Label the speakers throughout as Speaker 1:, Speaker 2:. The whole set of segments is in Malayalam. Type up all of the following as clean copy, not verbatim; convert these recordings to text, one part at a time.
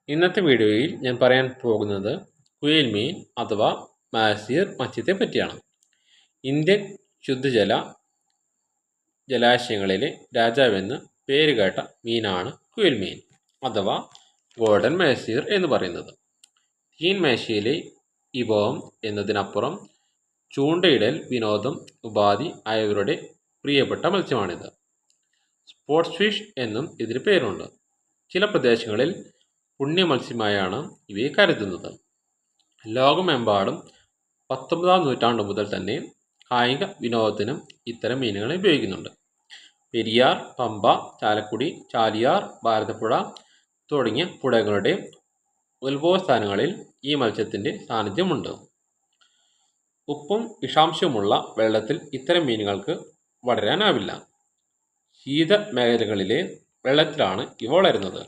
Speaker 1: ഇന്നത്തെ വീഡിയോയിൽ ഞാൻ പറയാൻ പോകുന്നത് കുയിൽ മീൻ അഥവാ മാസീർ മത്സ്യത്തെ പറ്റിയാണ്. ഇന്ത്യൻ ശുദ്ധജല ജലാശയങ്ങളിലെ രാജാവെന്ന് പേരുകേട്ട മീനാണ് കുയിൽ മീൻ അഥവാ ഗോൾഡൻ മാസീർ എന്ന് പറയുന്നത്. തീൻമേശയിലെ വിഭവം എന്നതിനപ്പുറം ചൂണ്ടയിടൽ വിനോദം ഉപാധി ആയവരുടെ പ്രിയപ്പെട്ട മത്സ്യമാണിത്. സ്പോർട്സ് ഫിഷ് എന്നും ഇതിന് പേരുണ്ട്. ചില പ്രദേശങ്ങളിൽ പുണ്യമത്സ്യമായാണ് ഇവയെ കരുതുന്നത്. ലോകമെമ്പാടും 19-ാം നൂറ്റാണ്ട് മുതൽ തന്നെ കായിക വിനോദത്തിനും ഇത്തരം മീനുകളെ ഉപയോഗിക്കുന്നുണ്ട്. പെരിയാർ, പമ്പ, ചാലക്കുടി, ചാലിയാർ, ഭാരതപ്പുഴ തുടങ്ങിയ പുഴകളുടെ ഉത്ഭവസ്ഥാനങ്ങളിൽ ഈ മത്സ്യത്തിൻ്റെ സാന്നിധ്യമുണ്ട്. ഉപ്പും വിഷാംശവുമുള്ള വെള്ളത്തിൽ ഇത്തരം മീനുകൾക്ക് വളരാനാവില്ല. ശീത മേഖലകളിലെ വെള്ളത്തിലാണ് ഇവ വളരുന്നത്.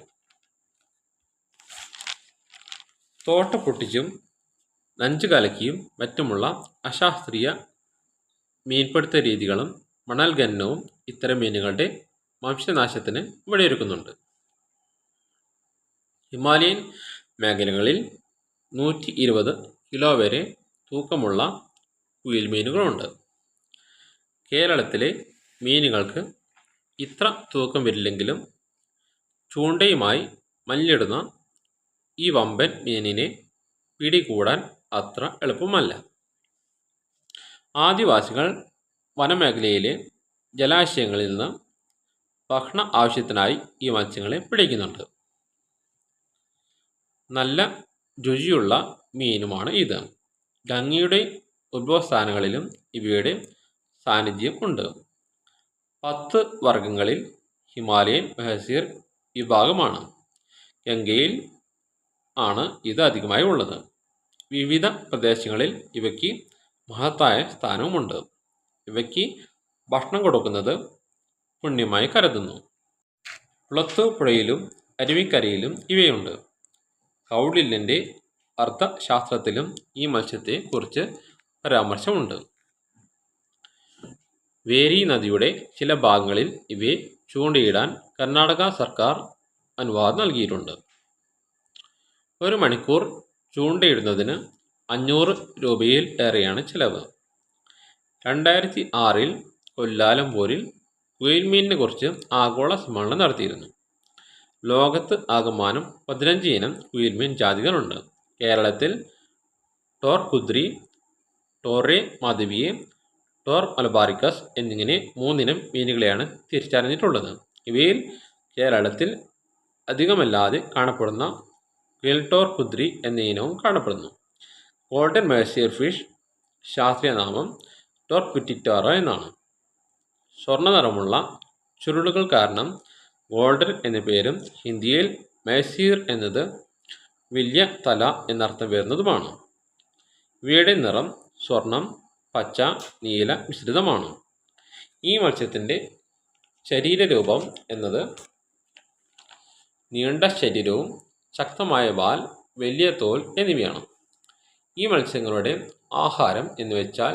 Speaker 1: തോട്ട പൊട്ടിച്ചും നഞ്ച് കലക്കിയും മറ്റുമുള്ള അശാസ്ത്രീയ മീൻപിടുത്ത രീതികളും മണൽ ഖനനവും ഇത്തരം മീനുകളുടെ വംശനാശത്തിന് വഴിയൊരുക്കുന്നുണ്ട്. ഹിമാലയൻ മേഖലകളിൽ 120 കിലോ വരെ തൂക്കമുള്ള കുയിൽ മീനുകളുണ്ട്. കേരളത്തിലെ മീനുകൾക്ക് ഇത്ര തൂക്കം വരില്ലെങ്കിലും ചൂണ്ടയുമായി മല്ലിടുന്ന ഈ വമ്പൻ മീനിനെ പിടികൂടാൻ അത്ര എളുപ്പമല്ല. ആദിവാസികൾ വനമേഖലയിലെ ജലാശയങ്ങളിൽ നിന്ന് ഭക്ഷണ ആവശ്യത്തിനായി ഈ മത്സ്യങ്ങളെ പിടിക്കുന്നുണ്ട്. നല്ല രുചിയുള്ള മീനുമാണ് ഇത്. ഗംഗയുടെ ഉത്ഭവസ്ഥാനങ്ങളിലും ഇവയുടെ സാന്നിധ്യം ഉണ്ട്. 10 വർഗങ്ങളിൽ ഹിമാലയൻ മാസീർ വിഭാഗമാണ്. ഗംഗയിൽ ആണ് ഇത് അധികമായി ഉള്ളത്. വിവിധ പ്രദേശങ്ങളിൽ ഇവയ്ക്ക് മഹത്തായ സ്ഥാനവുമുണ്ട്. ഇവയ്ക്ക് ഭക്ഷണം കൊടുക്കുന്നത് പുണ്യമായി കരുതുന്നു. കുളത്തു പുഴയിലും അരുവിക്കരയിലും ഇവയുണ്ട്. കൗടില്യൻ്റെ അർത്ഥശാസ്ത്രത്തിലും ഈ മത്സ്യത്തെ കുറിച്ച് പരാമർശമുണ്ട്. വേരി നദിയുടെ ചില ഭാഗങ്ങളിൽ ഇവയെ ചൂണ്ടയിടാൻ കർണാടക സർക്കാർ അനുവാദം നൽകിയിട്ടുണ്ട്. 1 മണിക്കൂർ ചൂണ്ടയിടുന്നതിന് 500 രൂപയിൽ ഏറെയാണ് ചിലവ്. 2006-ൽ കൊല്ലാലംപൂരിൽ കുയിൽ മീനിനെ കുറിച്ച് ആഗോള സമ്മേളനം നടത്തിയിരുന്നു. ലോകത്ത് ആകമാനം 15 ഇനം കുയിൽ മീൻ ജാതികളുണ്ട്. കേരളത്തിൽ ടോർ കുദ്രി, ടോറെ മാധവിയെ, ടോർ മലബാറിക്കസ് എന്നിങ്ങനെ 3 ഇനം മീനുകളെയാണ് തിരിച്ചറിഞ്ഞിട്ടുള്ളത്. ഇവയിൽ കേരളത്തിൽ അധികമല്ലാതെ കാണപ്പെടുന്ന ടോർ കുദ്രി എന്ന ഇനവും കാണപ്പെടുന്നു. ഗോൾഡൻ മാസീർ ഫിഷ് ശാസ്ത്രീയ നാമം ടോർ പിറ്റിറ്റാറ എന്നാണ്. സ്വർണ്ണ നിറമുള്ള ചുരുളുകൾ കാരണം ഗോൾഡൻ എന്ന പേരും ഹിന്ദിയിൽ മാസീർ എന്നത് വലിയ തല എന്നർത്ഥം വരുന്നതുമാണ്. ഇവയുടെ നിറം സ്വർണം, പച്ച, നീല മിശ്രിതമാണ്. ഈ മത്സ്യത്തിൻ്റെ ശരീരരൂപം എന്നത് നീണ്ട ശരീരവും ശക്തമായ വാൽ, വലിയ തോൽ എന്നിവയാണ്. ഈ മത്സ്യങ്ങളുടെ ആഹാരം എന്ന് വെച്ചാൽ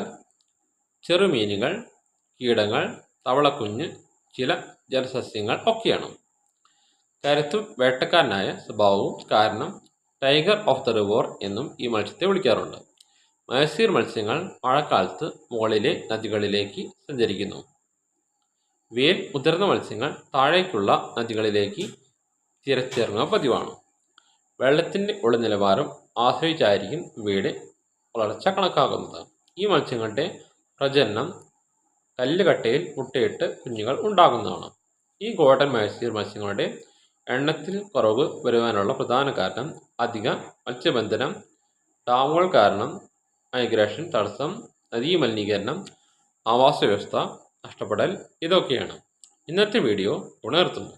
Speaker 1: ചെറുമീനുകൾ, കീടങ്ങൾ, തവളക്കുഞ്ഞ്, ചില ജലസസ്യങ്ങൾ ഒക്കെയാണ്. കരുത്തും വേട്ടക്കാരനായ സ്വഭാവവും കാരണം ടൈഗർ ഓഫ് ദ റിവർ എന്നും ഈ മത്സ്യത്തെ വിളിക്കാറുണ്ട്. മാസീർ മത്സ്യങ്ങൾ മഴക്കാലത്ത് മുകളിലെ നദികളിലേക്ക് സഞ്ചരിക്കുന്നു. ഇവയിൽ മുതിർന്ന മത്സ്യങ്ങൾ താഴേക്കുള്ള നദികളിലേക്ക് തിരച്ചിറങ്ങുക പതിവാണ്. വെള്ളത്തിൻ്റെ ഉള്ള നിലവാരം ആശ്രയിച്ചായിരിക്കും ഇവയുടെ വളർച്ച കണക്കാക്കുന്നത്. ഈ മത്സ്യങ്ങളുടെ പ്രജനനം കല്ലുകട്ടയിൽ മുട്ടയിട്ട് കുഞ്ഞുങ്ങൾ ഉണ്ടാകുന്നതാണ്. ഈ ഗോൾഡൻ മാസീർ മത്സ്യങ്ങളുടെ എണ്ണത്തിൽ കുറവ് വരുവാനുള്ള പ്രധാന കാരണം അധിക മത്സ്യബന്ധനം, ഡാമുകൾ കാരണം മൈഗ്രേഷൻ തടസ്സം, നദീമലിനീകരണം, ആവാസ വ്യവസ്ഥ നഷ്ടപ്പെടൽ ഇതൊക്കെയാണ്. ഇന്നത്തെ വീഡിയോ ഉണർത്തുന്നു.